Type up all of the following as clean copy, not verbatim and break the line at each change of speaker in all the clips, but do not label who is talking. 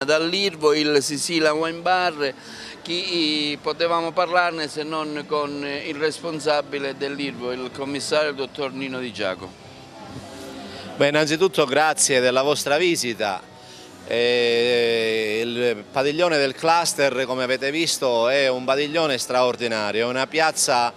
Dall'Irvo, il Sicilia Wine Bar, chi potevamo parlarne se non con il responsabile dell'Irvo, il commissario dottor Nino Di Giacomo.
Beh, innanzitutto grazie della vostra visita. Il padiglione del cluster, come avete visto, è un padiglione straordinario, è una piazza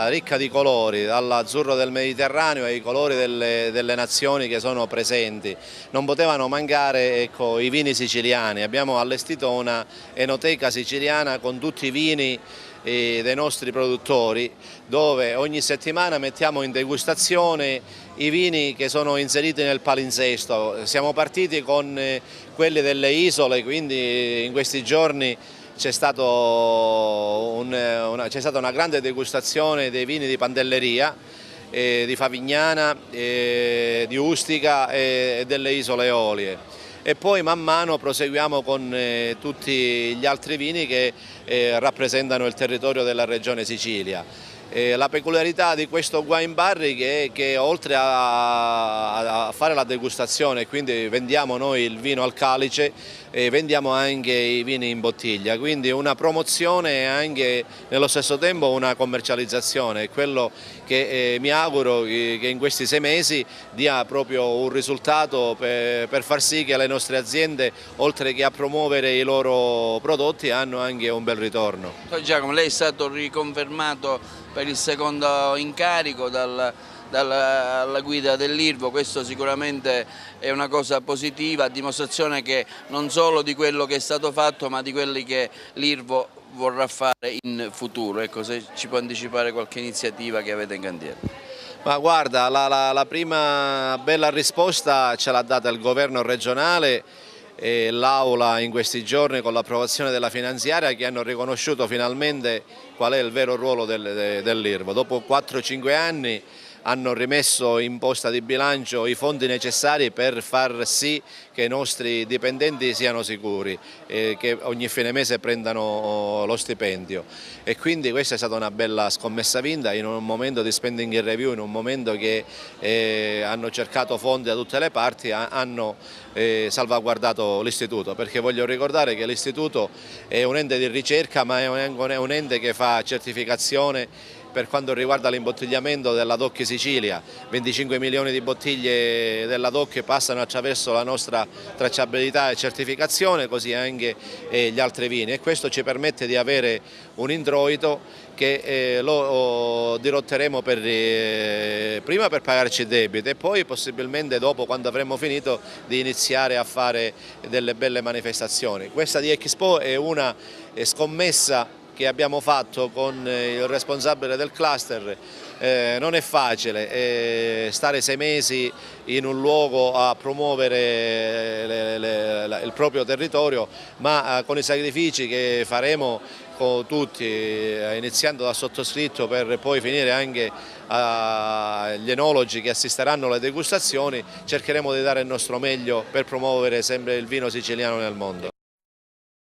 ricca di colori, dall'azzurro del Mediterraneo ai colori delle nazioni che sono presenti. Non potevano mancare, ecco, i vini siciliani. Abbiamo allestito una enoteca siciliana con tutti i vini dei nostri produttori, dove ogni settimana mettiamo in degustazione i vini che sono inseriti nel palinsesto. Siamo partiti con quelli delle isole, quindi in questi giorni c'è stata una grande degustazione dei vini di Pantelleria, di Favignana, di Ustica e delle isole Eolie. E poi man mano proseguiamo con tutti gli altri vini che rappresentano il territorio della regione Sicilia. La peculiarità di questo wine bar è che oltre a fare la degustazione, quindi vendiamo noi il vino al calice, vendiamo anche i vini in bottiglia, quindi una promozione e anche nello stesso tempo una commercializzazione, quello che mi auguro che in questi 6 mesi dia proprio un risultato per far sì che le nostre aziende, oltre che a promuovere i loro prodotti, hanno anche un bel ritorno.
Giacomo, lei è stato riconfermato per il secondo incarico dalla guida dell'Irvo, questo sicuramente è una cosa positiva, a dimostrazione che non solo di quello che è stato fatto, ma di quelli che l'Irvo vorrà fare in futuro. Ecco, se ci può anticipare qualche iniziativa che avete in cantiere.
Ma guarda, la prima bella risposta ce l'ha data il governo regionale e l'Aula in questi giorni con l'approvazione della finanziaria, che hanno riconosciuto finalmente qual è il vero ruolo dell'Irvo. Dopo 4-5 anni hanno rimesso in posta di bilancio i fondi necessari per far sì che i nostri dipendenti siano sicuri e che ogni fine mese prendano lo stipendio, e quindi questa è stata una bella scommessa vinta in un momento di spending review, in un momento che hanno cercato fondi da tutte le parti, hanno salvaguardato l'istituto, perché voglio ricordare che l'istituto è un ente di ricerca, ma è un ente che fa certificazione per quanto riguarda l'imbottigliamento della DOC Sicilia. 25 milioni di bottiglie della DOC passano attraverso la nostra tracciabilità e certificazione, così anche gli altri vini, e questo ci permette di avere un introito che lo dirotteremo prima per pagarci i debiti e poi possibilmente dopo, quando avremo finito, di iniziare a fare delle belle manifestazioni. Questa di Expo è una scommessa che abbiamo fatto con il responsabile del cluster. Non è facile stare 6 mesi in un luogo a promuovere il proprio territorio, ma con i sacrifici che faremo con tutti, iniziando dal sottoscritto per poi finire anche agli enologi che assisteranno alle degustazioni, cercheremo di dare il nostro meglio per promuovere sempre il vino siciliano nel mondo.